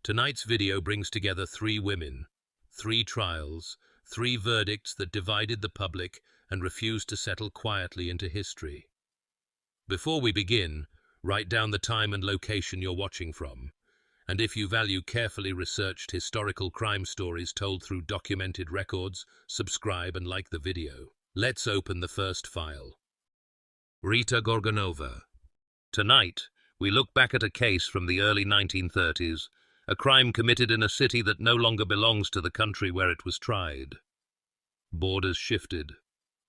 Tonight's video brings together 3 women, 3 trials, 3 verdicts that divided the public and refused to settle quietly into history. Before we begin, write down the time and location you're watching from. And if you value carefully researched historical crime stories told through documented records, subscribe and like the video. Let's open the first file. Rita Gorgonova. Tonight, we look back at a case from the early 1930s, a crime committed in a city that no longer belongs to the country where it was tried. Borders shifted,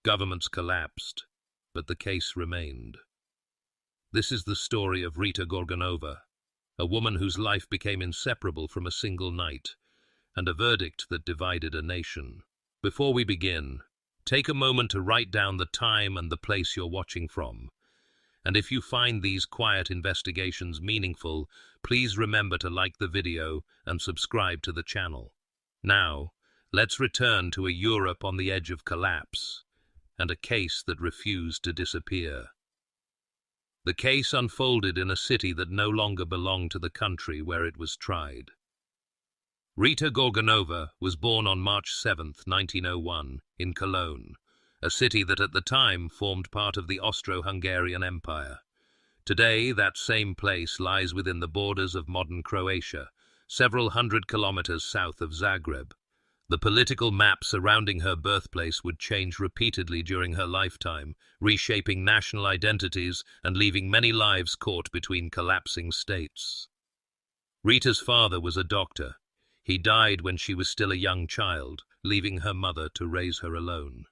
governments collapsed, but the case remained. This is the story of Rita Gorgonova, a woman whose life became inseparable from a single night, and a verdict that divided a nation. Before we begin, take a moment to write down the time and the place you're watching from. And if you find these quiet investigations meaningful, please remember to like the video and subscribe to the channel. Now, let's return to a Europe on the edge of collapse, and a case that refused to disappear. The case unfolded in a city that no longer belonged to the country where it was tried. Rita Gorgonova was born on March 7, 1901, in Cologne, a city that at the time formed part of the Austro-Hungarian Empire. Today, that same place lies within the borders of modern Croatia, several hundred kilometers south of Zagreb. The political map surrounding her birthplace would change repeatedly during her lifetime, reshaping national identities and leaving many lives caught between collapsing states. Rita's father was a doctor. He died when she was still a young child, leaving her mother to raise her alone.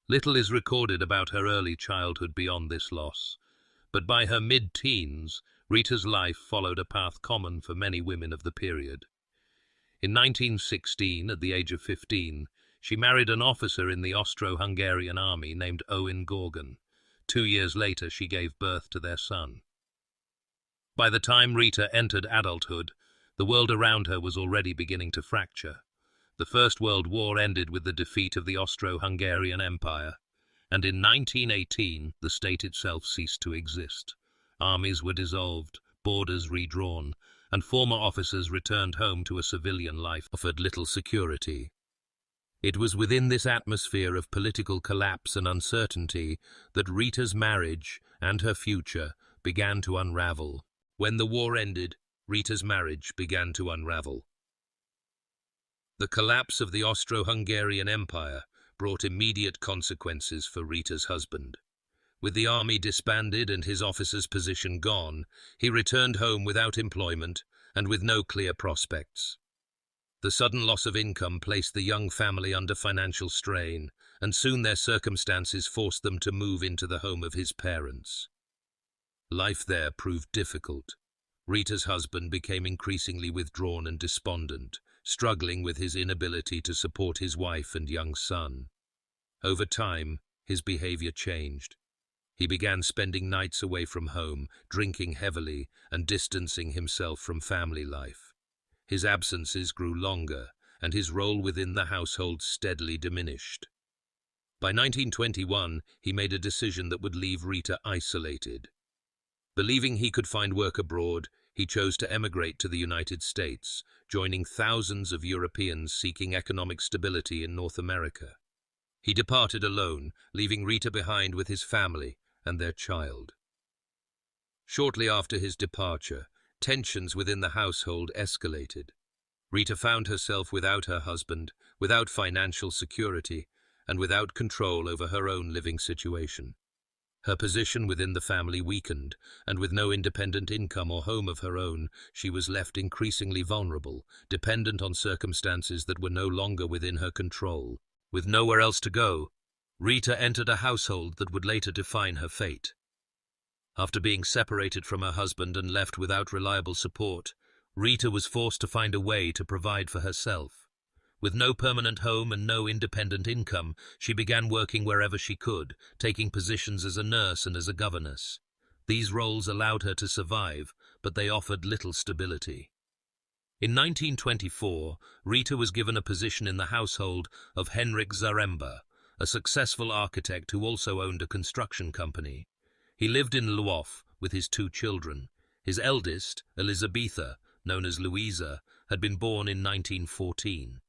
Little is recorded about her early childhood beyond this loss, but by her mid-teens, Rita's life followed a path common for many women of the period. In 1916, at the age of 15, she married an officer in the Austro-Hungarian army named Owen Gorgon. 2 years later, she gave birth to their son. By the time Rita entered adulthood, the world around her was already beginning to fracture. The First World War ended with the defeat of the Austro-Hungarian Empire, and in 1918 the state itself ceased to exist. Armies were dissolved, borders redrawn, and former officers returned home to a civilian life offered little security. It was within this atmosphere of political collapse and uncertainty that Rita's marriage and her future began to unravel. When the war ended, Rita's marriage began to unravel. The collapse of the Austro-Hungarian Empire brought immediate consequences for Rita's husband. With the army disbanded and his officer's position gone, he returned home without employment and with no clear prospects. The sudden loss of income placed the young family under financial strain, and soon their circumstances forced them to move into the home of his parents. Life there proved difficult. Rita's husband became increasingly withdrawn and despondent, struggling with his inability to support his wife and young son. Over time, his behavior changed. He began spending nights away from home, drinking heavily, and distancing himself from family life. His absences grew longer, and his role within the household steadily diminished. By 1921, he made a decision that would leave Rita isolated. Believing he could find work abroad, he chose to emigrate to the United States, joining thousands of Europeans seeking economic stability in North America. He departed alone, leaving Rita behind with his family and their child. Shortly after his departure, tensions within the household escalated. Rita found herself without her husband, without financial security, and without control over her own living situation. Her position within the family weakened, and with no independent income or home of her own, she was left increasingly vulnerable, dependent on circumstances that were no longer within her control. With nowhere else to go, Rita entered a household that would later define her fate. After being separated from her husband and left without reliable support, Rita was forced to find a way to provide for herself. With no permanent home and no independent income, she began working wherever she could, taking positions as a nurse and as a governess. These roles allowed her to survive, but they offered little stability. In 1924, Rita was given a position in the household of Henryk Zaremba, a successful architect who also owned a construction company. He lived in Lwów with his 2 children. His eldest, Elizabetha, known as Louisa, had been born in 1914.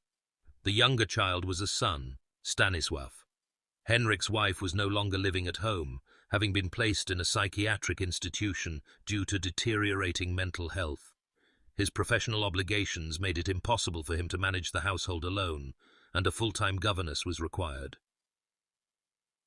The younger child was a son, Stanisław. Henrik's wife was no longer living at home, having been placed in a psychiatric institution due to deteriorating mental health. His professional obligations made it impossible for him to manage the household alone, and a full-time governess was required.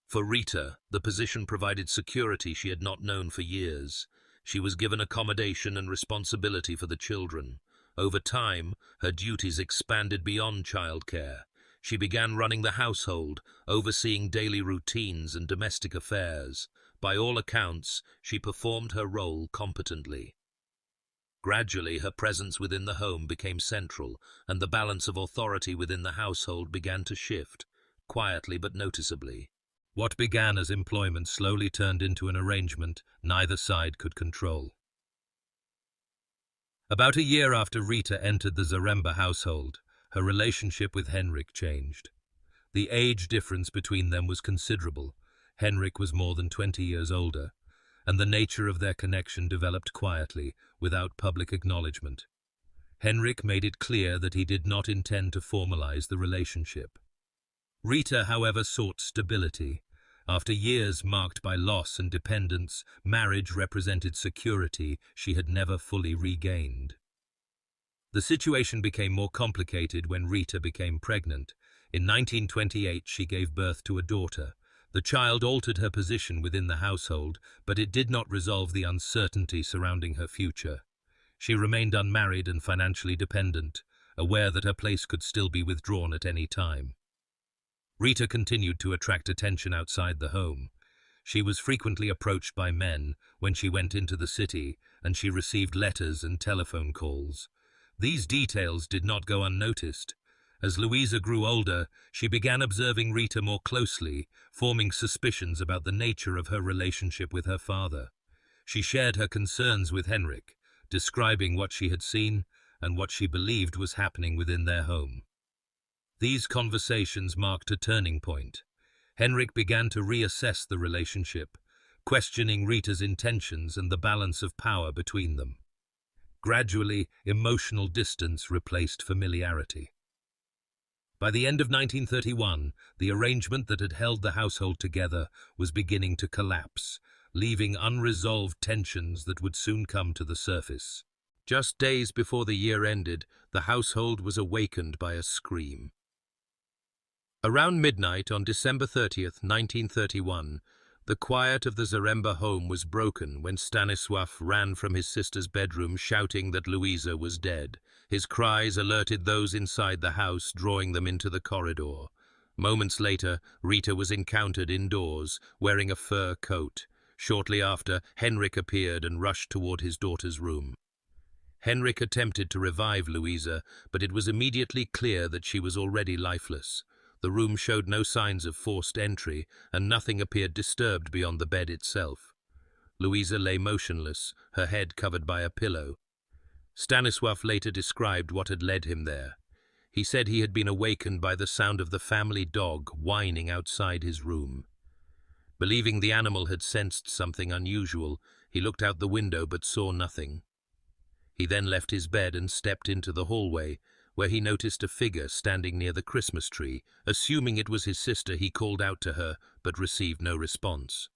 For Rita, the position provided security she had not known for years. She was given accommodation and responsibility for the children. Over time, her duties expanded beyond childcare. She began running the household, overseeing daily routines and domestic affairs. By all accounts, she performed her role competently. Gradually, her presence within the home became central, and the balance of authority within the household began to shift, quietly but noticeably. What began as employment slowly turned into an arrangement neither side could control. About a year after Rita entered the Zaremba household, her relationship with Henrik changed. The age difference between them was considerable. Henrik was more than 20 years older, and the nature of their connection developed quietly, without public acknowledgement. Henrik made it clear that he did not intend to formalize the relationship. Rita, however, sought stability. After years marked by loss and dependence, marriage represented security she had never fully regained. The situation became more complicated when Rita became pregnant. In 1928, she gave birth to a daughter. The child altered her position within the household, but it did not resolve the uncertainty surrounding her future. She remained unmarried and financially dependent, aware that her place could still be withdrawn at any time. Rita continued to attract attention outside the home. She was frequently approached by men when she went into the city, and she received letters and telephone calls. These details did not go unnoticed. As Louisa grew older, she began observing Rita more closely, forming suspicions about the nature of her relationship with her father. She shared her concerns with Henrik, describing what she had seen and what she believed was happening within their home. These conversations marked a turning point. Henrik began to reassess the relationship, questioning Rita's intentions and the balance of power between them. Gradually, emotional distance replaced familiarity. By the end of 1931, the arrangement that had held the household together was beginning to collapse, leaving unresolved tensions that would soon come to the surface. Just days before the year ended, the household was awakened by a scream. Around midnight on December 30th, 1931, the quiet of the Zaremba home was broken when Stanisław ran from his sister's bedroom shouting that Louisa was dead. His cries alerted those inside the house, drawing them into the corridor. Moments later, Rita was encountered indoors, wearing a fur coat. Shortly after, Henrik appeared and rushed toward his daughter's room. Henrik attempted to revive Louisa, but it was immediately clear that she was already lifeless. The room showed no signs of forced entry, and nothing appeared disturbed beyond the bed itself. Louisa lay motionless, her head covered by a pillow. Stanisław later described what had led him there. He said he had been awakened by the sound of the family dog whining outside his room. Believing the animal had sensed something unusual, he looked out the window but saw nothing. He then left his bed and stepped into the hallway, where he noticed a figure standing near the Christmas tree. Assuming it was his sister, he called out to her, but received no response.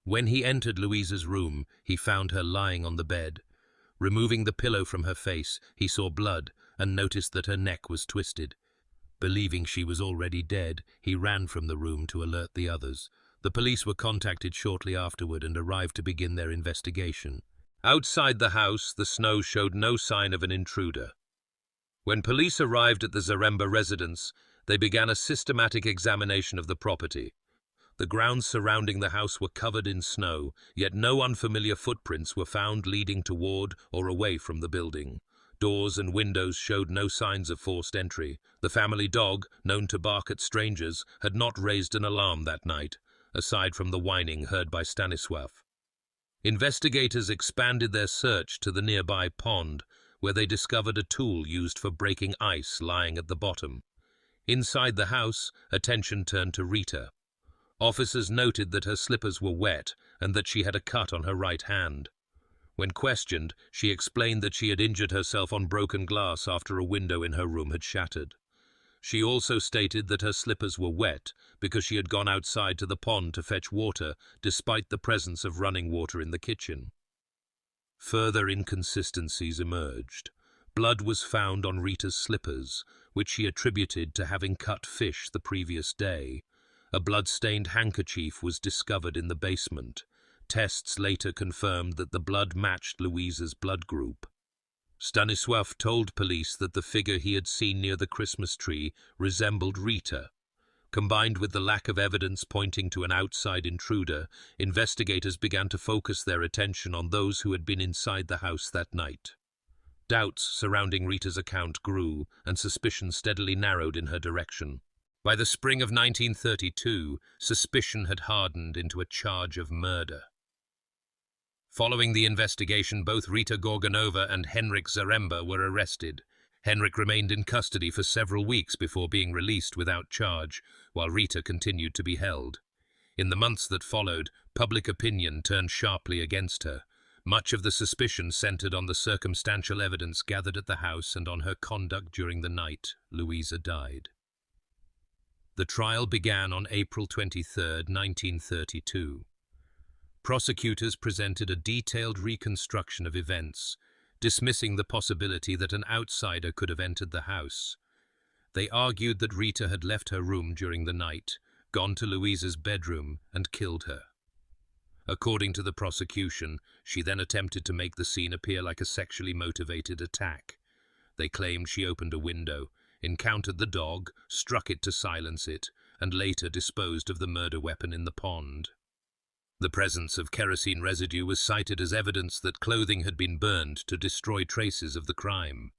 When he entered Louisa's room, he found her lying on the bed. Removing the pillow from her face, he saw blood and noticed that her neck was twisted. Believing she was already dead, he ran from the room to alert the others. The police were contacted shortly afterward and arrived to begin their investigation. Outside the house, the snow showed no sign of an intruder. When police arrived at the Zaremba residence, they began a systematic examination of the property. The grounds surrounding the house were covered in snow, yet no unfamiliar footprints were found leading toward or away from the building. Doors and windows showed no signs of forced entry. The family dog, known to bark at strangers, had not raised an alarm that night, aside from the whining heard by Stanisław. Investigators expanded their search to the nearby pond, where they discovered a tool used for breaking ice lying at the bottom. Inside the house, attention turned to Rita. Officers noted that her slippers were wet and that she had a cut on her right hand. When questioned, she explained that she had injured herself on broken glass after a window in her room had shattered. She also stated that her slippers were wet because she had gone outside to the pond to fetch water, despite the presence of running water in the kitchen. Further inconsistencies emerged. Blood was found on Rita's slippers, which she attributed to having cut fish the previous day. A blood-stained handkerchief was discovered in the basement. Tests later confirmed that the blood matched Louisa's blood group. Stanisław told police that the figure he had seen near the Christmas tree resembled Rita. Combined with the lack of evidence pointing to an outside intruder, investigators began to focus their attention on those who had been inside the house that night. Doubts surrounding Rita's account grew, and suspicion steadily narrowed in her direction. By the spring of 1932, suspicion had hardened into a charge of murder. Following the investigation, both Rita Gorgonova and Henryk Zaremba were arrested. Henryk remained in custody for several weeks before being released without charge, while Rita continued to be held. In the months that followed, public opinion turned sharply against her. Much of the suspicion centered on the circumstantial evidence gathered at the house and on her conduct during the night Louisa died. The trial began on April 23, 1932. Prosecutors presented a detailed reconstruction of events, dismissing the possibility that an outsider could have entered the house. They argued that Rita had left her room during the night, gone to Louisa's bedroom, and killed her. According to the prosecution, she then attempted to make the scene appear like a sexually motivated attack. They claimed she opened a window, encountered the dog, struck it to silence it, and later disposed of the murder weapon in the pond. The presence of kerosene residue was cited as evidence that clothing had been burned to destroy traces of the crime.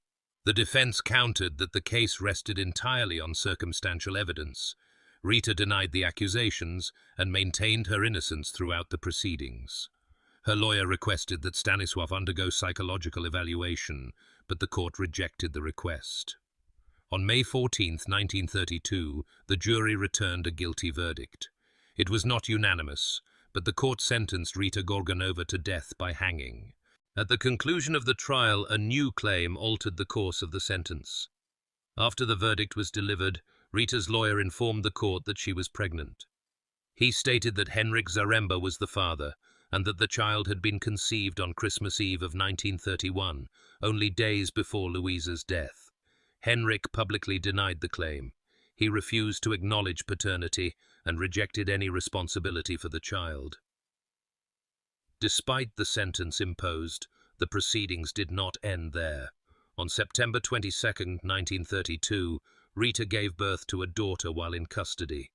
The defense countered that the case rested entirely on circumstantial evidence. Rita denied the accusations and maintained her innocence throughout the proceedings. Her lawyer requested that Stanisław undergo psychological evaluation, but the court rejected the request. On May 14, 1932, the jury returned a guilty verdict. It was not unanimous, but the court sentenced Rita Gorgonova to death by hanging. At the conclusion of the trial, a new claim altered the course of the sentence. After the verdict was delivered, Rita's lawyer informed the court that she was pregnant. He stated that Henryk Zaremba was the father, and that the child had been conceived on Christmas Eve of 1931, only days before Louisa's death. Henryk publicly denied the claim. He refused to acknowledge paternity and rejected any responsibility for the child. Despite the sentence imposed, the proceedings did not end there. On September 22, 1932, Rita gave birth to a daughter while in custody.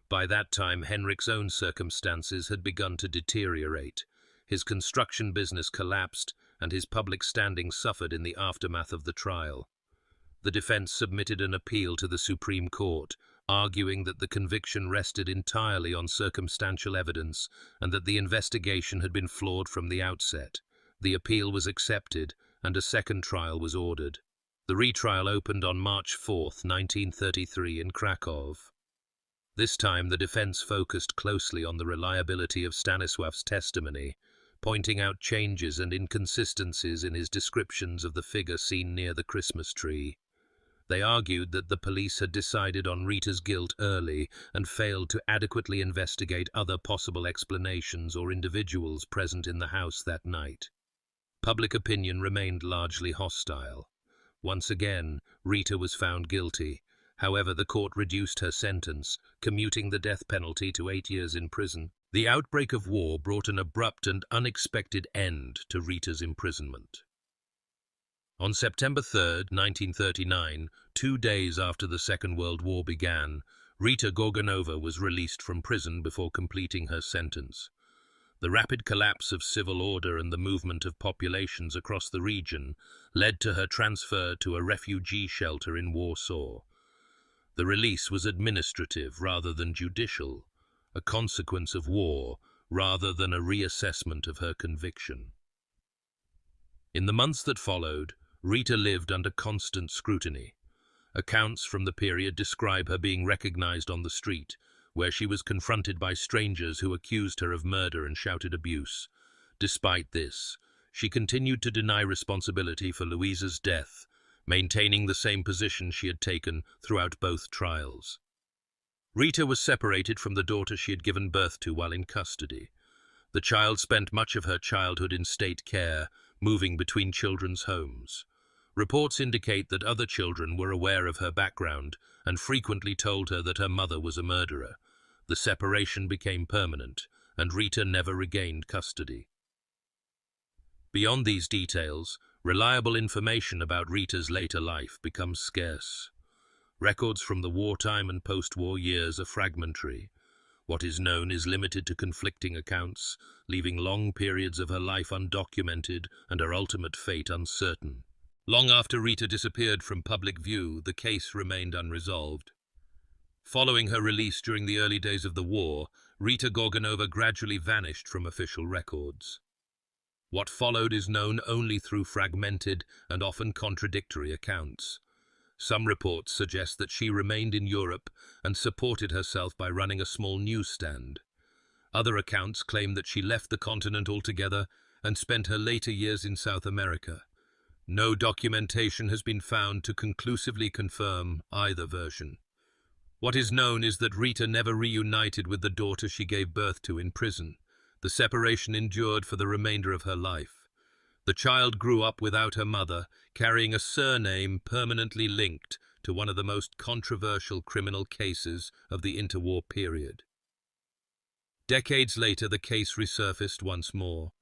By that time, Henryk's own circumstances had begun to deteriorate. His construction business collapsed, and his public standing suffered in the aftermath of the trial. The defense submitted an appeal to the Supreme Court, arguing that the conviction rested entirely on circumstantial evidence and that the investigation had been flawed from the outset. The appeal was accepted, and a second trial was ordered. The retrial opened on March 4, 1933 in Krakow. This time the defense focused closely on the reliability of Stanisław's testimony, pointing out changes and inconsistencies in his descriptions of the figure seen near the Christmas tree. They argued that the police had decided on Rita's guilt early and failed to adequately investigate other possible explanations or individuals present in the house that night. Public opinion remained largely hostile. Once again, Rita was found guilty. However, the court reduced her sentence, commuting the death penalty to 8 years in prison. The outbreak of war brought an abrupt and unexpected end to Rita's imprisonment. On September 3, 1939, 2 days after the Second World War began, Rita Gorgonova was released from prison before completing her sentence. The rapid collapse of civil order and the movement of populations across the region led to her transfer to a refugee shelter in Warsaw. The release was administrative rather than judicial, a consequence of war rather than a reassessment of her conviction. In the months that followed, Rita lived under constant scrutiny. Accounts from the period describe her being recognized on the street, where she was confronted by strangers who accused her of murder and shouted abuse. Despite this, she continued to deny responsibility for Louisa's death, maintaining the same position she had taken throughout both trials. Rita was separated from the daughter she had given birth to while in custody. The child spent much of her childhood in state care, moving between children's homes. Reports indicate that other children were aware of her background and frequently told her that her mother was a murderer. The separation became permanent, and Rita never regained custody. Beyond these details, reliable information about Rita's later life becomes scarce. Records from the wartime and post-war years are fragmentary. What is known is limited to conflicting accounts, leaving long periods of her life undocumented and her ultimate fate uncertain. Long after Rita disappeared from public view, the case remained unresolved. Following her release during the early days of the war, Rita Gorgonova gradually vanished from official records. What followed is known only through fragmented and often contradictory accounts. Some reports suggest that she remained in Europe and supported herself by running a small newsstand. Other accounts claim that she left the continent altogether and spent her later years in South America. No documentation has been found to conclusively confirm either version. What is known is that Rita never reunited with the daughter she gave birth to in prison. The separation endured for the remainder of her life. The child grew up without her mother, carrying a surname permanently linked to one of the most controversial criminal cases of the interwar period. Decades later, the case resurfaced once more.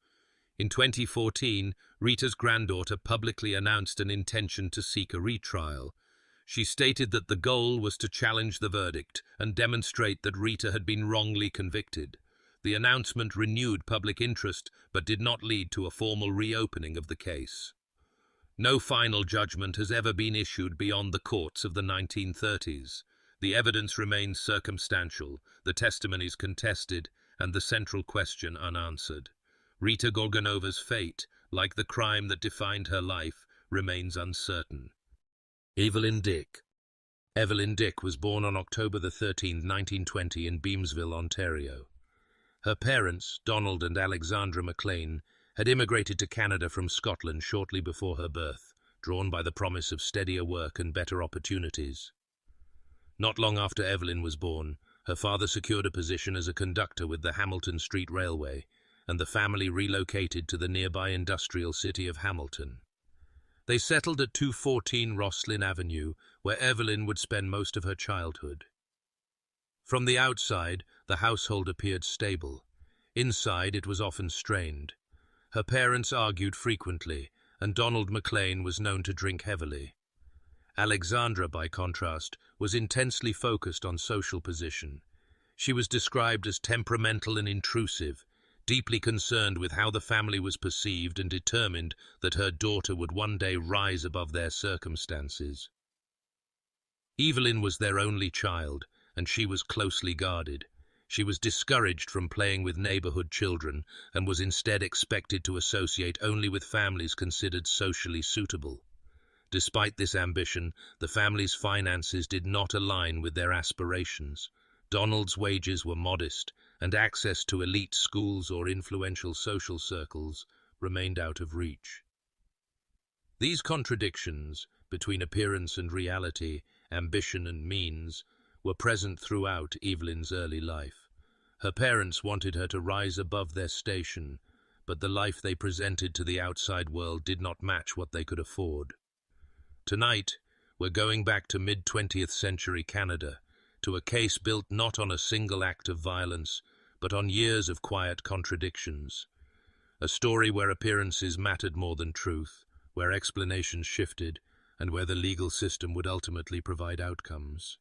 In 2014, Rita's granddaughter publicly announced an intention to seek a retrial. She stated that the goal was to challenge the verdict and demonstrate that Rita had been wrongly convicted. The announcement renewed public interest but did not lead to a formal reopening of the case. No final judgment has ever been issued beyond the courts of the 1930s. The evidence remains circumstantial, the testimonies contested, and the central question unanswered. Rita Gorgonova's fate, like the crime that defined her life, remains uncertain. Evelyn Dick. Evelyn Dick was born on October 13, 1920 in Beamsville, Ontario. Her parents, Donald and Alexandra McLean, had immigrated to Canada from Scotland shortly before her birth, drawn by the promise of steadier work and better opportunities. Not long after Evelyn was born, her father secured a position as a conductor with the Hamilton Street Railway, and the family relocated to the nearby industrial city of Hamilton. They settled at 214 Rosslyn Avenue, where Evelyn would spend most of her childhood. From the outside, the household appeared stable. Inside, it was often strained. Her parents argued frequently, and Donald McLean was known to drink heavily. Alexandra, by contrast, was intensely focused on social position. She was described as temperamental and intrusive, deeply concerned with how the family was perceived and determined that her daughter would one day rise above their circumstances. Evelyn was their only child, and she was closely guarded. She was discouraged from playing with neighborhood children and was instead expected to associate only with families considered socially suitable. Despite this ambition, the family's finances did not align with their aspirations. Donald's wages were modest, and access to elite schools or influential social circles remained out of reach. These contradictions between appearance and reality, ambition and means, were present throughout Evelyn's early life. Her parents wanted her to rise above their station, but the life they presented to the outside world did not match what they could afford. Tonight, we're going back to mid-20th century Canada, to a case built not on a single act of violence, but on years of quiet contradictions. A story where appearances mattered more than truth, where explanations shifted, and where the legal system would ultimately provide outcomes,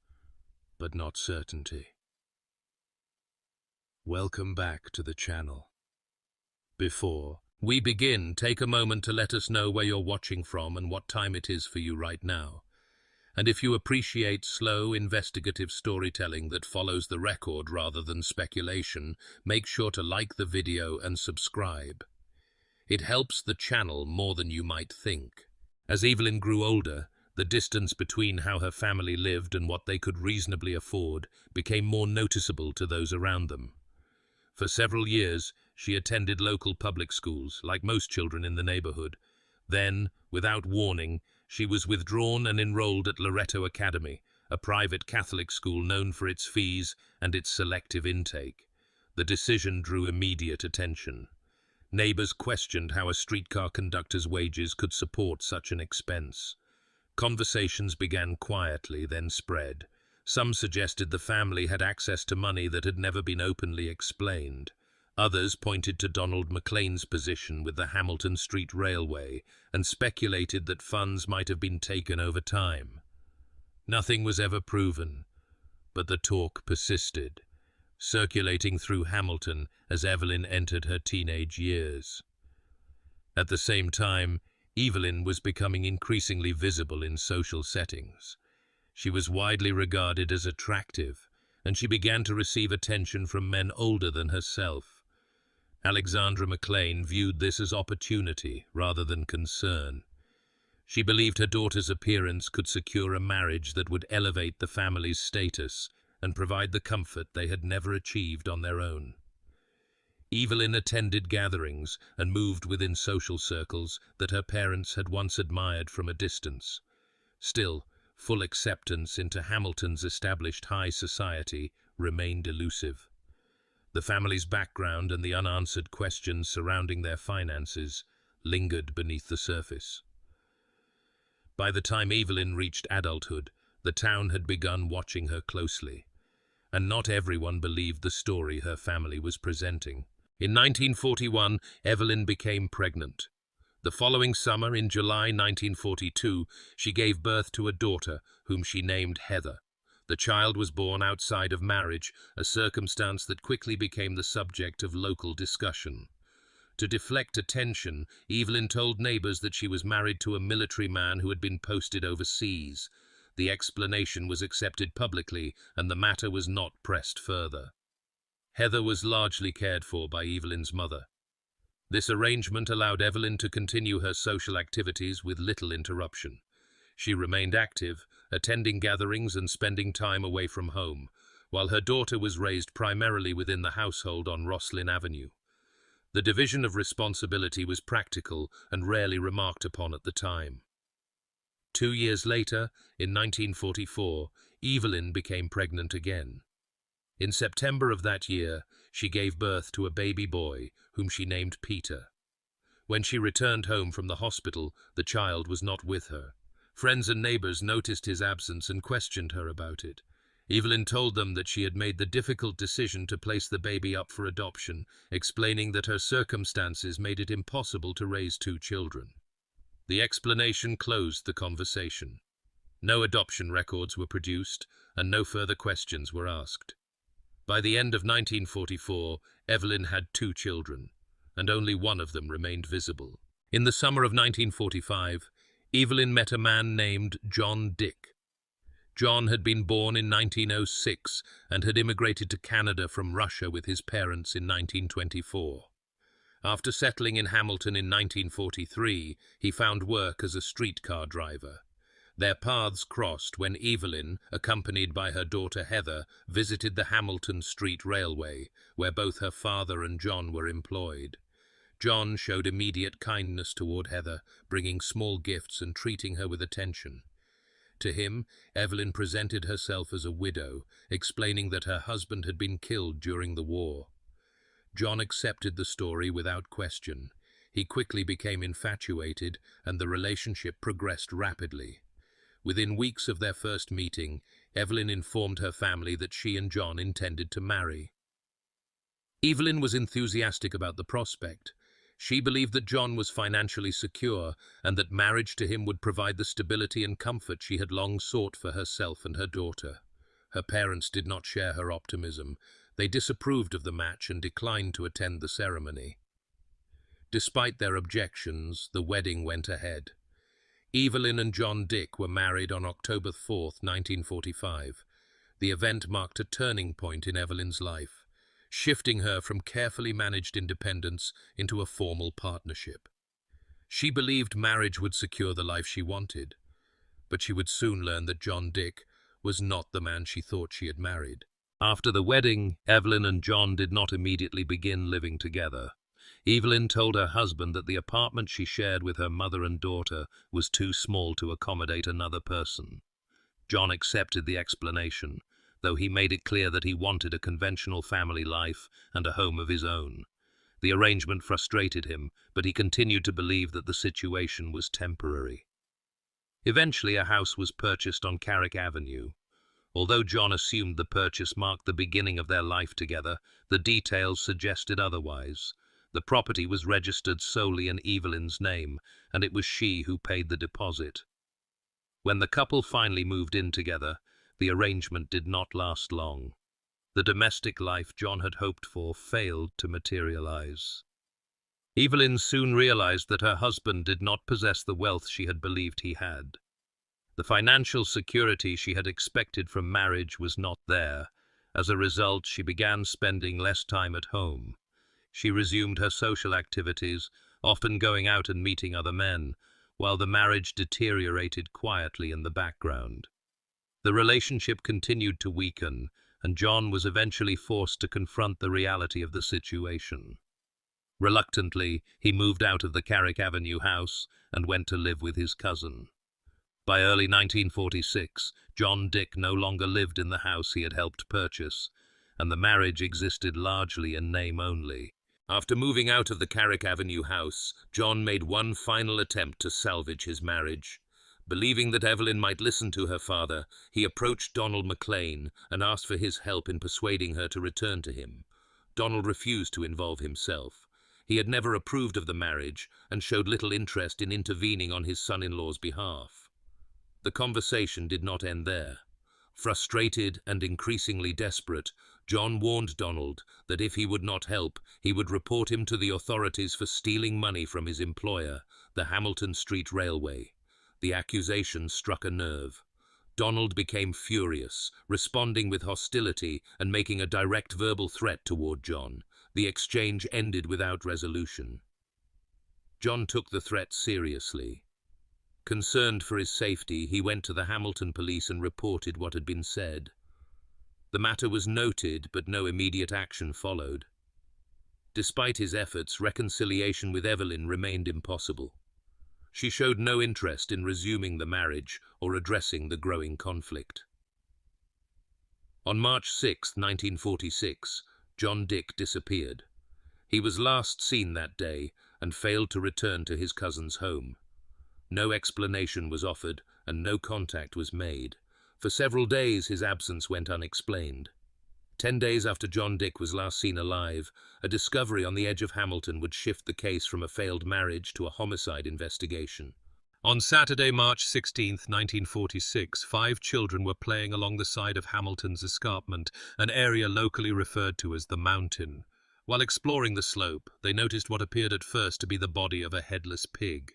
but not certainty. Welcome back to the channel. Before we begin, take a moment to let us know where you're watching from and what time it is for you right now. And if you appreciate slow, investigative storytelling that follows the record rather than speculation, make sure to like the video and subscribe. It helps the channel more than you might think. As Evelyn grew older, the distance between how her family lived and what they could reasonably afford became more noticeable to those around them. For several years, She attended local public schools, like most children in the neighborhood. Then, without warning, she was withdrawn and enrolled at Loretto Academy, a private Catholic school known for its fees and its selective intake. The decision drew immediate attention. Neighbors questioned how a streetcar conductor's wages could support such an expense. Conversations began quietly, then spread. Some suggested the family had access to money that had never been openly explained. Others pointed to Donald McLean's position with the Hamilton Street Railway and speculated that funds might have been taken over time. Nothing was ever proven, but the talk persisted, circulating through Hamilton as Evelyn entered her teenage years. At the same time, Evelyn was becoming increasingly visible in social settings. She was widely regarded as attractive, and she began to receive attention from men older than herself. Alexandra McLean viewed this as opportunity rather than concern. She believed her daughter's appearance could secure a marriage that would elevate the family's status and provide the comfort they had never achieved on their own. Evelyn attended gatherings and moved within social circles that her parents had once admired from a distance. Still, full acceptance into Hamilton's established high society remained elusive. The family's background and the unanswered questions surrounding their finances lingered beneath the surface. By the time Evelyn reached adulthood, the town had begun watching her closely, and not everyone believed the story her family was presenting. In 1941, Evelyn became pregnant. The following summer, in July 1942, she gave birth to a daughter, whom she named Heather. The child was born outside of marriage, a circumstance that quickly became the subject of local discussion. To deflect attention, Evelyn told neighbors that she was married to a military man who had been posted overseas. The explanation was accepted publicly, and the matter was not pressed further. Heather was largely cared for by Evelyn's mother. This arrangement allowed Evelyn to continue her social activities with little interruption. She remained active, attending gatherings and spending time away from home, while her daughter was raised primarily within the household on Roslyn Avenue. The division of responsibility was practical and rarely remarked upon at the time. 2 years later, in 1944, Evelyn became pregnant again. In September of that year, she gave birth to a baby boy, whom she named Peter. When she returned home from the hospital, the child was not with her. Friends and neighbors noticed his absence and questioned her about it. Evelyn told them that she had made the difficult decision to place the baby up for adoption, explaining that her circumstances made it impossible to raise 2 children. The explanation closed the conversation. No adoption records were produced, and no further questions were asked. By the end of 1944, Evelyn had 2 children, and only one of them remained visible. In the summer of 1945, Evelyn met a man named John Dick. John had been born in 1906 and had immigrated to Canada from Russia with his parents in 1924. After settling in Hamilton in 1943, he found work as a streetcar driver. Their paths crossed when Evelyn, accompanied by her daughter Heather, visited the Hamilton Street Railway, where both her father and John were employed. John showed immediate kindness toward Heather, bringing small gifts and treating her with attention. To him, Evelyn presented herself as a widow, explaining that her husband had been killed during the war. John accepted the story without question. He quickly became infatuated, and the relationship progressed rapidly. Within weeks of their first meeting, Evelyn informed her family that she and John intended to marry. Evelyn was enthusiastic about the prospect. She believed that John was financially secure and that marriage to him would provide the stability and comfort she had long sought for herself and her daughter. Her parents did not share her optimism. They disapproved of the match and declined to attend the ceremony. Despite their objections, the wedding went ahead. Evelyn and John Dick were married on October 4, 1945. The event marked a turning point in Evelyn's life, shifting her from carefully managed independence into a formal partnership. She believed marriage would secure the life she wanted, but she would soon learn that John Dick was not the man she thought she had married. After the wedding, Evelyn and John did not immediately begin living together. Evelyn told her husband that the apartment she shared with her mother and daughter was too small to accommodate another person. John accepted the explanation, though he made it clear that he wanted a conventional family life and a home of his own. The arrangement frustrated him, but he continued to believe that the situation was temporary. Eventually, a house was purchased on Carrick Avenue. Although John assumed the purchase marked the beginning of their life together, the details suggested otherwise. The property was registered solely in Evelyn's name, and it was she who paid the deposit. When the couple finally moved in together, the arrangement did not last long. The domestic life John had hoped for failed to materialize. Evelyn soon realized that her husband did not possess the wealth she had believed he had. The financial security she had expected from marriage was not there. As a result, she began spending less time at home. She resumed her social activities, often going out and meeting other men, while the marriage deteriorated quietly in the background. The relationship continued to weaken, and John was eventually forced to confront the reality of the situation. Reluctantly, he moved out of the Carrick Avenue house and went to live with his cousin. By early 1946, John Dick no longer lived in the house he had helped purchase, and the marriage existed largely in name only. After moving out of the Carrick Avenue house, John made one final attempt to salvage his marriage. Believing that Evelyn might listen to her father, he approached Donald McLean and asked for his help in persuading her to return to him. Donald refused to involve himself. He had never approved of the marriage and showed little interest in intervening on his son-in-law's behalf. The conversation did not end there. Frustrated and increasingly desperate, John warned Donald that if he would not help, he would report him to the authorities for stealing money from his employer, the Hamilton Street Railway. The accusation struck a nerve. Donald became furious, responding with hostility and making a direct verbal threat toward John. The exchange ended without resolution. John took the threat seriously. Concerned for his safety, he went to the Hamilton police and reported what had been said. The matter was noted, but no immediate action followed. Despite his efforts, reconciliation with Evelyn remained impossible. She showed no interest in resuming the marriage or addressing the growing conflict. On March 6, 1946, John Dick disappeared. He was last seen that day and failed to return to his cousin's home. No explanation was offered and no contact was made. For several days his absence went unexplained. 10 days after John Dick was last seen alive, a discovery on the edge of Hamilton would shift the case from a failed marriage to a homicide investigation. On Saturday, March 16, 1946, 5 children were playing along the side of Hamilton's escarpment, an area locally referred to as the Mountain. While exploring the slope, they noticed what appeared at first to be the body of a headless pig.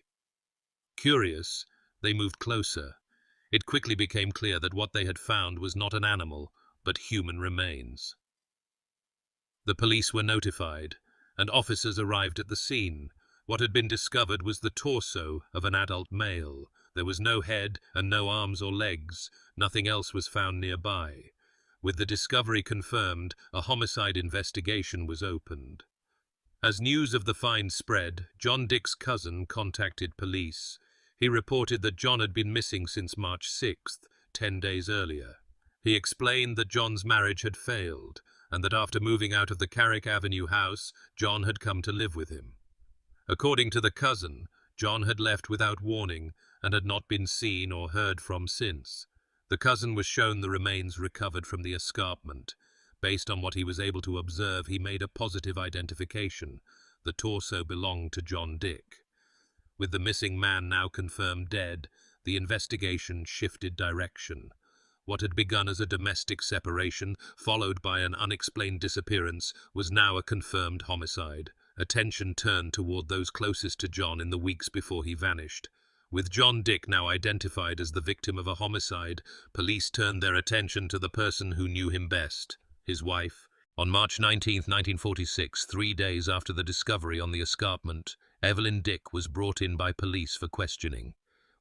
Curious, they moved closer. It quickly became clear that what they had found was not an animal, but human remains. The police were notified, and officers arrived at the scene. What had been discovered was the torso of an adult male. There was no head and no arms or legs. Nothing else was found nearby. With the discovery confirmed, a homicide investigation was opened. As news of the find spread, John Dick's cousin contacted police. He reported that John had been missing since March 6th, 10 days earlier. He explained that John's marriage had failed, and that after moving out of the Carrick Avenue house, John had come to live with him. According to the cousin, John had left without warning and had not been seen or heard from since. The cousin was shown the remains recovered from the escarpment. Based on what he was able to observe, he made a positive identification. The torso belonged to John Dick. With the missing man now confirmed dead, the investigation shifted direction. What had begun as a domestic separation, followed by an unexplained disappearance, was now a confirmed homicide. Attention turned toward those closest to John in the weeks before he vanished. With John Dick now identified as the victim of a homicide, police turned their attention to the person who knew him best, his wife. On March 19, 1946, 3 days after the discovery on the escarpment, Evelyn Dick was brought in by police for questioning.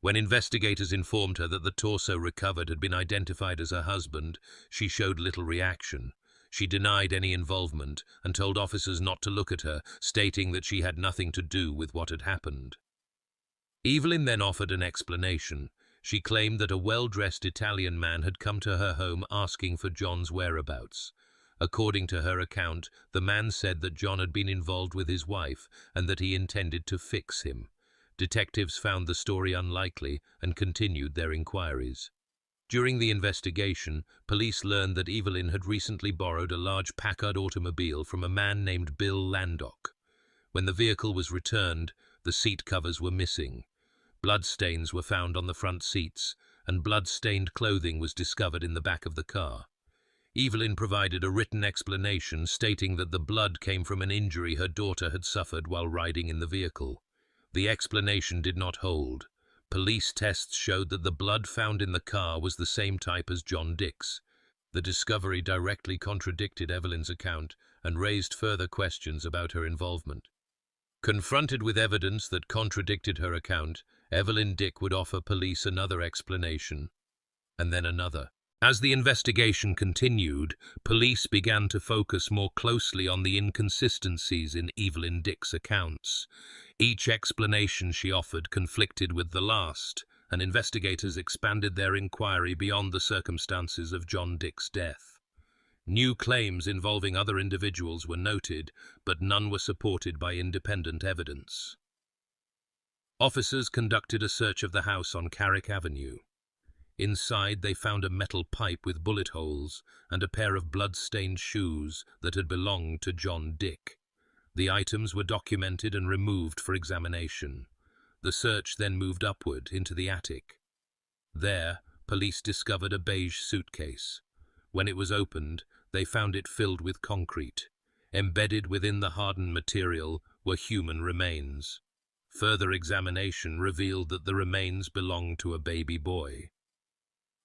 When investigators informed her that the torso recovered had been identified as her husband, she showed little reaction. She denied any involvement and told officers not to look at her, stating that she had nothing to do with what had happened. Evelyn then offered an explanation. She claimed that a well-dressed Italian man had come to her home asking for John's whereabouts. According to her account, the man said that John had been involved with his wife and that he intended to fix him. Detectives found the story unlikely and continued their inquiries. During the investigation, police learned that Evelyn had recently borrowed a large Packard automobile from a man named Bill Landock. When the vehicle was returned, the seat covers were missing. Bloodstains were found on the front seats, and blood-stained clothing was discovered in the back of the car. Evelyn provided a written explanation stating that the blood came from an injury her daughter had suffered while riding in the vehicle. The explanation did not hold. Police tests showed that the blood found in the car was the same type as John Dick's. The discovery directly contradicted Evelyn's account and raised further questions about her involvement. Confronted with evidence that contradicted her account, Evelyn Dick would offer police another explanation, and then another. As the investigation continued, police began to focus more closely on the inconsistencies in Evelyn Dick's accounts. Each explanation she offered conflicted with the last, and investigators expanded their inquiry beyond the circumstances of John Dick's death. New claims involving other individuals were noted, but none were supported by independent evidence. Officers conducted a search of the house on Carrick Avenue. Inside, they found a metal pipe with bullet holes and a pair of blood-stained shoes that had belonged to John Dick. The items were documented and removed for examination. The search then moved upward into the attic. There, police discovered a beige suitcase. When it was opened, they found it filled with concrete. Embedded within the hardened material were human remains. Further examination revealed that the remains belonged to a baby boy.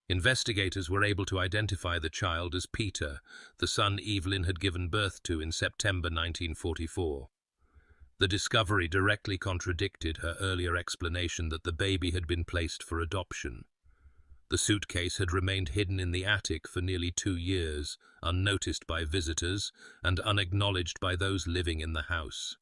Investigators were able to identify the child as Peter, the son Evelyn had given birth to in September 1944. The discovery directly contradicted her earlier explanation that the baby had been placed for adoption. The suitcase had remained hidden in the attic for nearly 2 years, unnoticed by visitors and unacknowledged by those living in the house.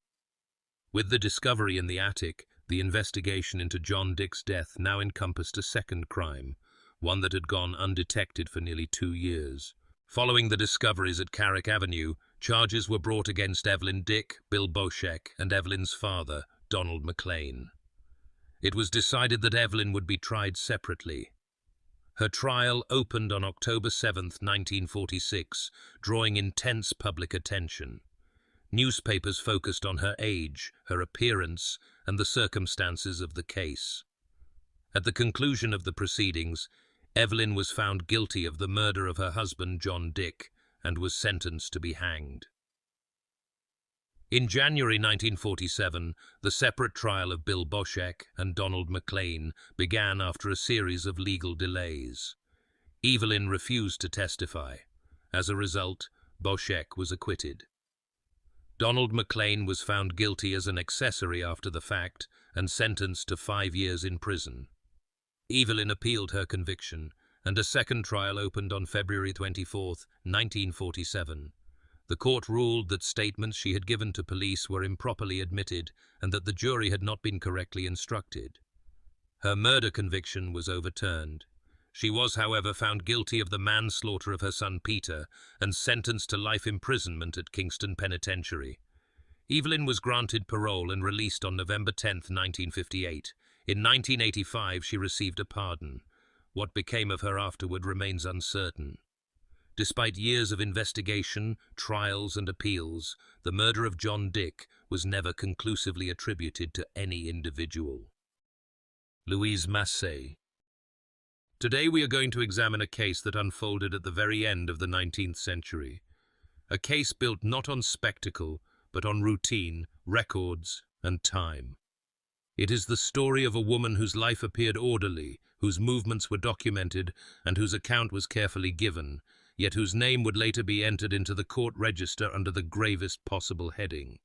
With the discovery in the attic, the investigation into John Dick's death now encompassed a second crime, one that had gone undetected for nearly 2 years. Following the discoveries at Carrick Avenue, charges were brought against Evelyn Dick, Bill Boschek, and Evelyn's father, Donald McLean. It was decided that Evelyn would be tried separately. Her trial opened on October 7, 1946, drawing intense public attention. Newspapers focused on her age, her appearance, and the circumstances of the case. At the conclusion of the proceedings, Evelyn was found guilty of the murder of her husband, John Dick, and was sentenced to be hanged. In January 1947, the separate trial of Bill Boschek and Donald McLean began after a series of legal delays. Evelyn refused to testify. As a result, Boschek was acquitted. Donald McLean was found guilty as an accessory after the fact and sentenced to 5 years in prison. Evelyn appealed her conviction, and a second trial opened on February 24, 1947. The court ruled that statements she had given to police were improperly admitted and that the jury had not been correctly instructed. Her murder conviction was overturned. She was, however, found guilty of the manslaughter of her son Peter and sentenced to life imprisonment at Kingston Penitentiary. Evelyn was granted parole and released on November 10, 1958. In 1985, she received a pardon. What became of her afterward remains uncertain. Despite years of investigation, trials, and appeals, the murder of John Dick was never conclusively attributed to any individual. Louise Masset. Today we are going to examine a case that unfolded at the very end of the 19th century. A case built not on spectacle, but on routine, records, and time. It is the story of a woman whose life appeared orderly, whose movements were documented, and whose account was carefully given, yet whose name would later be entered into the court register under the gravest possible heading.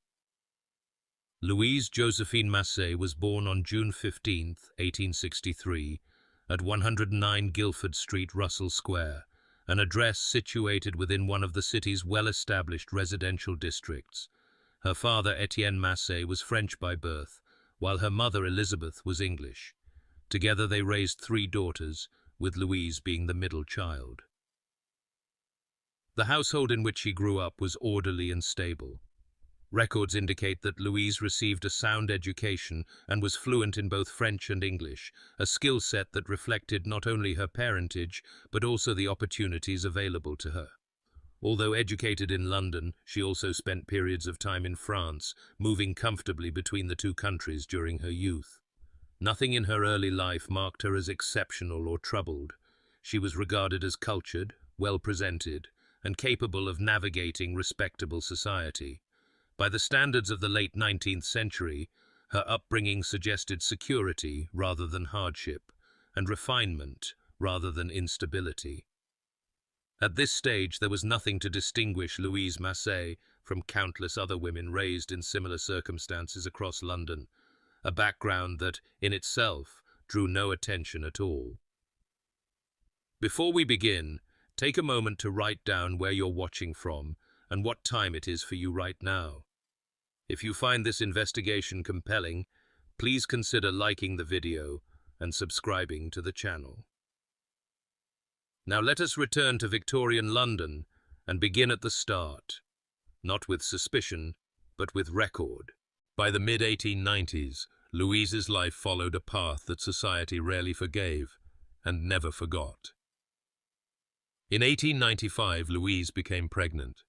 Louise Josephine Masset was born on June 15, 1863, at 109 Guildford Street, Russell Square, an address situated within one of the city's well-established residential districts. Her father, Etienne Masset, was French by birth, while her mother, Elizabeth, was English. Together they raised 3 daughters, with Louise being the middle child. The household in which she grew up was orderly and stable. Records indicate that Louise received a sound education and was fluent in both French and English, a skill set that reflected not only her parentage, but also the opportunities available to her. Although educated in London, she also spent periods of time in France, moving comfortably between the 2 countries during her youth. Nothing in her early life marked her as exceptional or troubled. She was regarded as cultured, well-presented, and capable of navigating respectable society. By the standards of the late 19th century, her upbringing suggested security rather than hardship, and refinement rather than instability. At this stage, there was nothing to distinguish Louise Masset from countless other women raised in similar circumstances across London, a background that, in itself, drew no attention at all. Before we begin, take a moment to write down where you're watching from and what time it is for you right now. If you find this investigation compelling, please consider liking the video and subscribing to the channel. Now let us return to Victorian London and begin at the start, not with suspicion, but with record. By the mid-1890s, Louise's life followed a path that society rarely forgave and never forgot. In 1895, Louise became pregnant.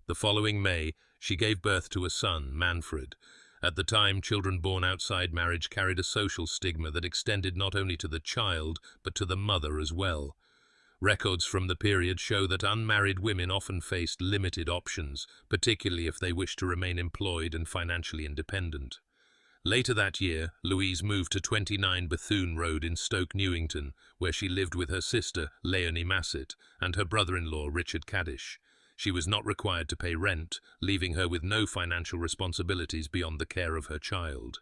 The following May, she gave birth to a son, Manfred. At the time, children born outside marriage carried a social stigma that extended not only to the child, but to the mother as well. Records from the period show that unmarried women often faced limited options, particularly if they wished to remain employed and financially independent. Later that year, Louise moved to 29 Bethune Road in Stoke Newington, where she lived with her sister, Louise Masset, and her brother-in-law, Richard Caddish. She was not required to pay rent, leaving her with no financial responsibilities beyond the care of her child.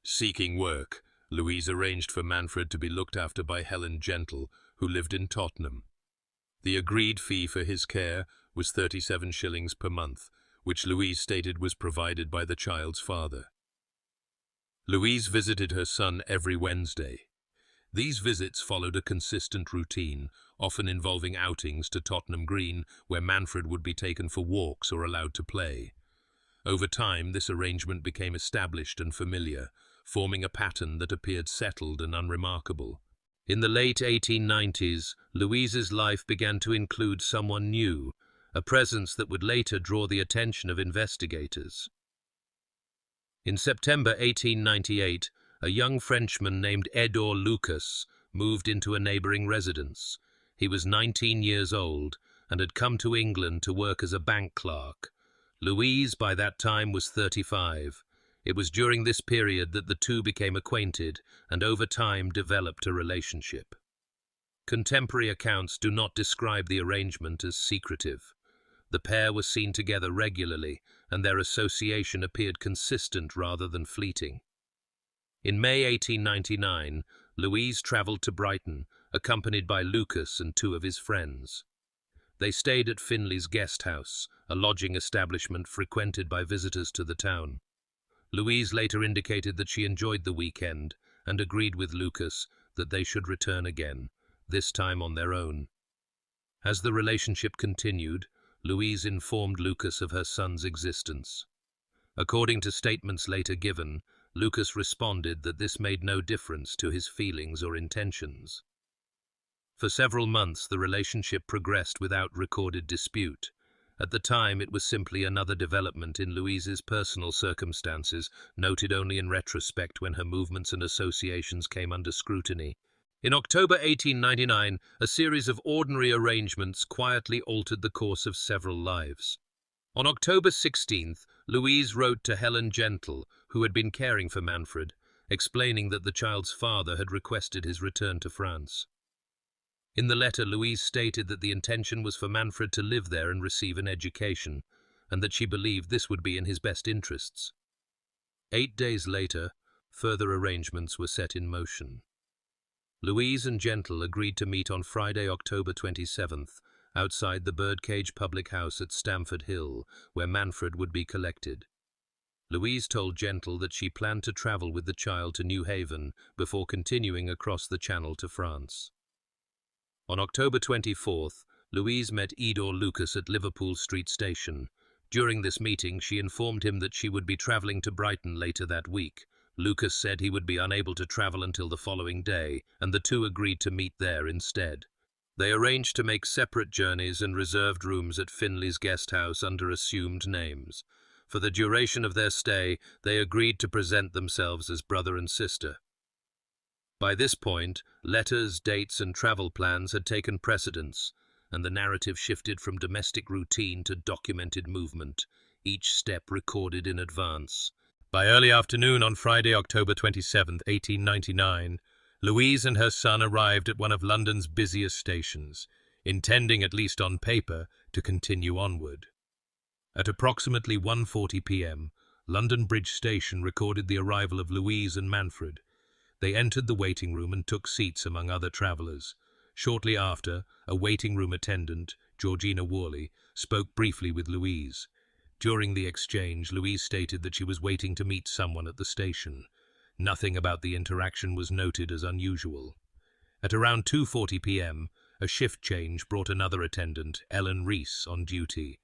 Seeking work, Louise arranged for Manfred to be looked after by Helen Gentle, who lived in Tottenham. The agreed fee for his care was 37 shillings per month, which Louise stated was provided by the child's father. Louise visited her son every Wednesday. These visits followed a consistent routine, often involving outings to Tottenham Green, where Manfred would be taken for walks or allowed to play. Over time, this arrangement became established and familiar, forming a pattern that appeared settled and unremarkable. In the late 1890s, Louise's life began to include someone new, a presence that would later draw the attention of investigators. In September 1898, a young Frenchman named Edouard Lucas moved into a neighboring residence. He was 19 years old and had come to England to work as a bank clerk. Louise, by that time, was 35. It was during this period that the two became acquainted and over time developed a relationship. Contemporary accounts do not describe the arrangement as secretive. The pair were seen together regularly, and their association appeared consistent rather than fleeting. In May 1899, Louise travelled to Brighton, accompanied by Lucas and 2 of his friends. They stayed at Finley's Guest House, a lodging establishment frequented by visitors to the town. Louise later indicated that she enjoyed the weekend and agreed with Lucas that they should return again, this time on their own. As the relationship continued, Louise informed Lucas of her son's existence. According to statements later given, Lucas responded that this made no difference to his feelings or intentions. For several months, the relationship progressed without recorded dispute. At the time, it was simply another development in Louise's personal circumstances, noted only in retrospect when her movements and associations came under scrutiny. In October 1899, a series of ordinary arrangements quietly altered the course of several lives. On October 16th, Louise wrote to Helen Gentle, who had been caring for Manfred, explaining that the child's father had requested his return to France. In the letter, Louise stated that the intention was for Manfred to live there and receive an education, and that she believed this would be in his best interests. 8 days later, further arrangements were set in motion. Louise and Gentle agreed to meet on Friday, October 27th, outside the Birdcage public house at Stamford Hill, where Manfred would be collected. Louise told Gentle that she planned to travel with the child to New Haven before continuing across the Channel to France. On October 24th, Louise met Edor Lucas at Liverpool Street Station. During this meeting, she informed him that she would be travelling to Brighton later that week. Lucas said he would be unable to travel until the following day, and the two agreed to meet there instead. They arranged to make separate journeys and reserved rooms at Finley's guest house under assumed names. For the duration of their stay, they agreed to present themselves as brother and sister. By this point, letters, dates, and travel plans had taken precedence, and the narrative shifted from domestic routine to documented movement, each step recorded in advance. By early afternoon on Friday, October 27, 1899, Louise and her son arrived at one of London's busiest stations, intending, at least on paper, to continue onward. At approximately 1:40 p.m., London Bridge Station recorded the arrival of Louise and Manfred. They entered the waiting room and took seats among other travellers. Shortly after, a waiting room attendant, Georgina Worley, spoke briefly with Louise. During the exchange, Louise stated that she was waiting to meet someone at the station. Nothing about the interaction was noted as unusual. At around 2:40 p.m., a shift change brought another attendant, Ellen Rees, on duty.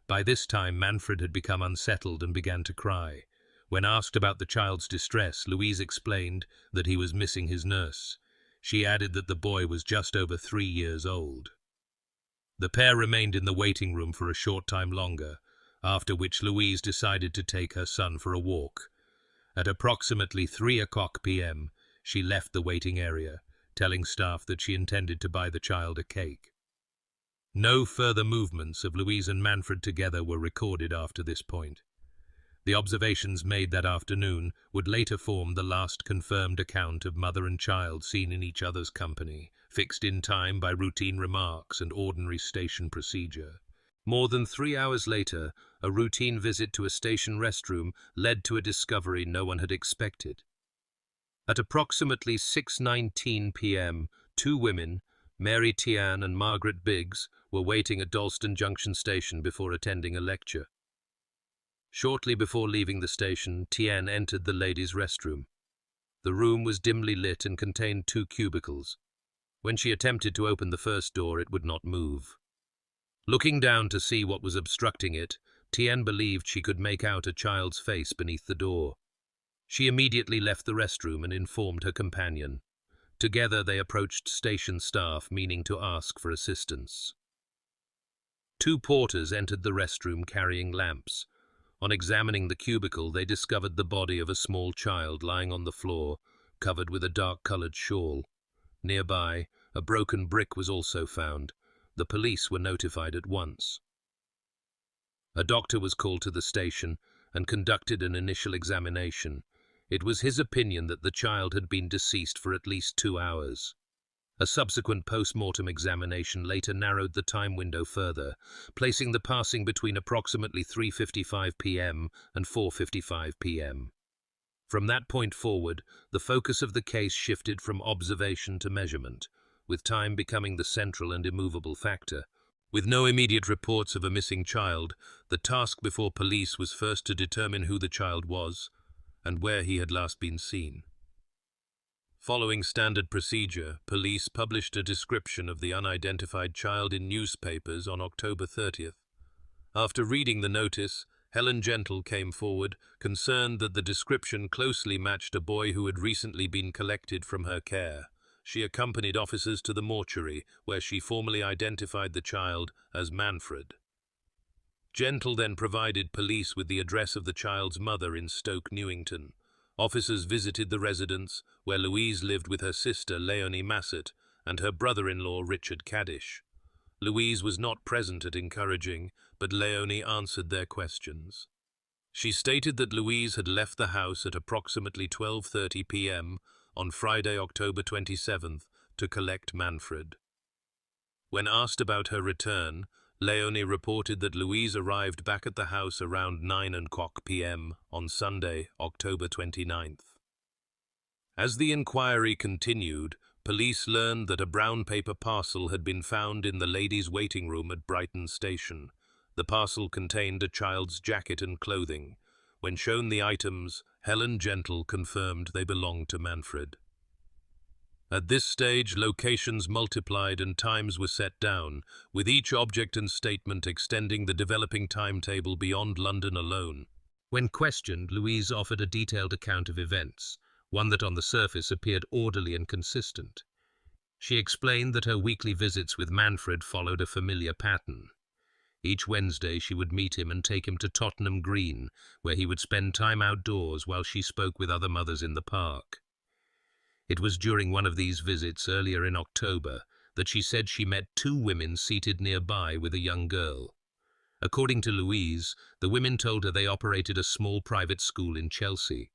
By this time, Manfred had become unsettled and began to cry. When asked about the child's distress, Louise explained that he was missing his nurse. She added that the boy was just over 3 years old. The pair remained in the waiting room for a short time longer, after which Louise decided to take her son for a walk. At approximately 3:00 p.m., she left the waiting area, telling staff that she intended to buy the child a cake. No further movements of Louise and Manfred together were recorded after this point. The observations made that afternoon would later form the last confirmed account of mother and child seen in each other's company, fixed in time by routine remarks and ordinary station procedure. More than 3 hours later, a routine visit to a station restroom led to a discovery no one had expected. At approximately 6:19 p.m., two women, Mary Tian and Margaret Biggs, were waiting at Dalston Junction Station before attending a lecture. Shortly before leaving the station, Tian entered the ladies' restroom. The room was dimly lit and contained 2 cubicles. When she attempted to open the first door, it would not move. Looking down to see what was obstructing it, Tian believed she could make out a child's face beneath the door. She immediately left the restroom and informed her companion. Together they approached station staff, meaning to ask for assistance. 2 porters entered the restroom carrying lamps. On examining the cubicle, they discovered the body of a small child lying on the floor, covered with a dark-colored shawl. Nearby, a broken brick was also found. The police were notified at once. A doctor was called to the station and conducted an initial examination. It was his opinion that the child had been deceased for at least 2 hours. A subsequent post-mortem examination later narrowed the time window further, placing the passing between approximately 3:55 p.m. and 4:55 p.m. From that point forward, the focus of the case shifted from observation to measurement, with time becoming the central and immovable factor. With no immediate reports of a missing child, the task before police was first to determine who the child was and where he had last been seen. Following standard procedure, police published a description of the unidentified child in newspapers on October 30th. After reading the notice, Helen Gentle came forward, concerned that the description closely matched a boy who had recently been collected from her care. She accompanied officers to the mortuary, where she formally identified the child as Manfred. Gentle then provided police with the address of the child's mother in Stoke Newington. Officers visited the residence, where Louise lived with her sister Louise Masset and her brother-in-law Richard Caddish. Louise was not present at encouraging, but Louise answered their questions. She stated that Louise had left the house at approximately 12:30 p.m. on Friday, October 27th, to collect Manfred. When asked about her return, Leonie reported that Louise arrived back at the house around 9:00 p.m. on Sunday, October 29th. As the inquiry continued, police learned that a brown paper parcel had been found in the ladies' waiting room at Brighton Station. The parcel contained a child's jacket and clothing. When shown the items, Helen Gentle confirmed they belonged to Manfred. At this stage, locations multiplied and times were set down, with each object and statement extending the developing timetable beyond London alone. When questioned, Louise offered a detailed account of events, one that on the surface appeared orderly and consistent. She explained that her weekly visits with Manfred followed a familiar pattern. Each Wednesday she would meet him and take him to Tottenham Green, where he would spend time outdoors while she spoke with other mothers in the park. It was during one of these visits earlier in October that she said she met two women seated nearby with a young girl. According to Louise, the women told her they operated a small private school in Chelsea.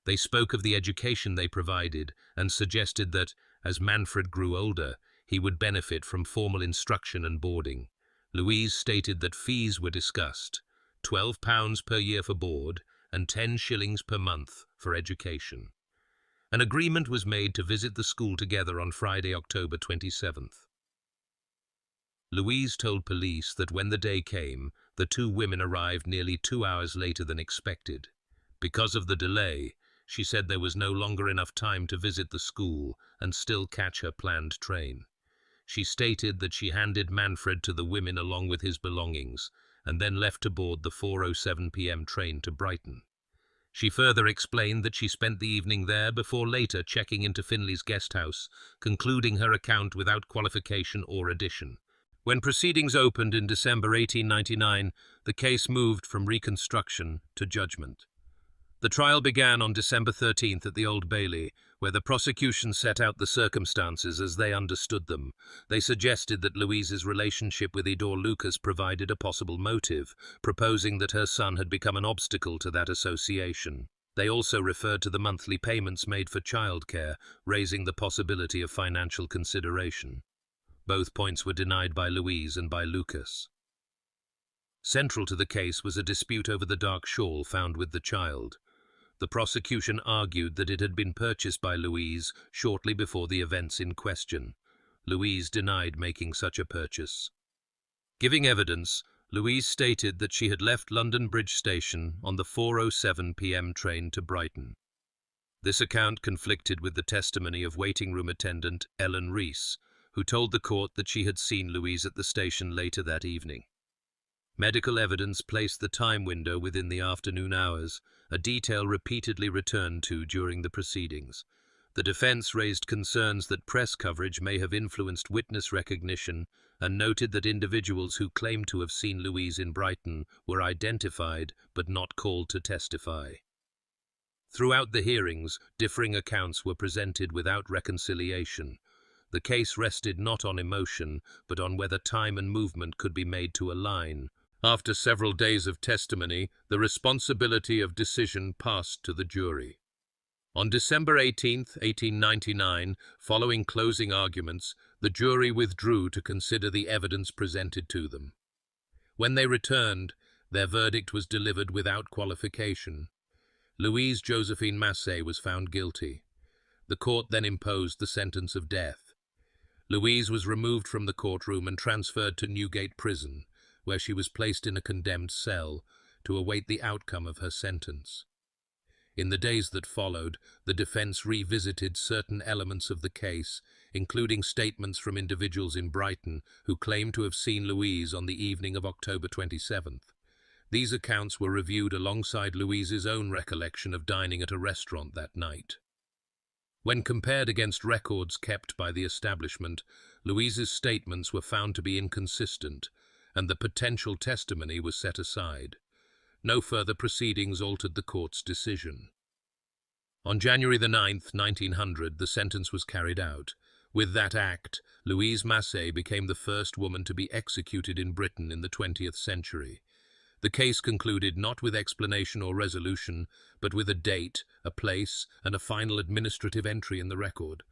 They spoke of the education they provided and suggested that, as Manfred grew older, he would benefit from formal instruction and boarding. Louise stated that fees were discussed, £12 per year for board and 10 shillings per month for education. An agreement was made to visit the school together on Friday, October 27th. Louise told police that when the day came, the two women arrived nearly 2 hours later than expected. Because of the delay, she said there was no longer enough time to visit the school and still catch her planned train. She stated that she handed Manfred to the women along with his belongings and then left to board the 4:07 p.m. train to Brighton. She further explained that she spent the evening there before later checking into Finley's guest house, concluding her account without qualification or addition. When proceedings opened in December 1899, the case moved from reconstruction to judgment. The trial began on December 13th at the Old Bailey, where the prosecution set out the circumstances as they understood them. They suggested that Louise's relationship with Idor Lucas provided a possible motive, proposing that her son had become an obstacle to that association. They also referred to the monthly payments made for childcare, raising the possibility of financial consideration. Both points were denied by Louise and by Lucas. Central to the case was a dispute over the dark shawl found with the child. The prosecution argued that it had been purchased by Louise shortly before the events in question. Louise denied making such a purchase. Giving evidence, Louise stated that she had left London Bridge Station on the 4:07 p.m. train to Brighton. This account conflicted with the testimony of waiting room attendant Ellen Rees, who told the court that she had seen Louise at the station later that evening. Medical evidence placed the time window within the afternoon hours, a detail repeatedly returned to during the proceedings. The defense raised concerns that press coverage may have influenced witness recognition and noted that individuals who claimed to have seen Louise in Brighton were identified but not called to testify. Throughout the hearings, differing accounts were presented without reconciliation. The case rested not on emotion, but on whether time and movement could be made to align. After several days of testimony, the responsibility of decision passed to the jury. On December 18, 1899, following closing arguments, the jury withdrew to consider the evidence presented to them. When they returned, their verdict was delivered without qualification. Louise Josephine Masset was found guilty. The court then imposed the sentence of death. Louise was removed from the courtroom and transferred to Newgate Prison, where she was placed in a condemned cell to await the outcome of her sentence. In the days that followed, the defense revisited certain elements of the case, including statements from individuals in Brighton who claimed to have seen Louise on the evening of October 27th. These accounts were reviewed alongside Louise's own recollection of dining at a restaurant that night. When compared against records kept by the establishment, Louise's statements were found to be inconsistent, and the potential testimony was set aside. No further proceedings altered the court's decision. On January 9, 1900, the sentence was carried out. With that act, Louise Masset became the first woman to be executed in Britain in the 20th century. The case concluded not with explanation or resolution, but with a date, a place, and a final administrative entry in the record.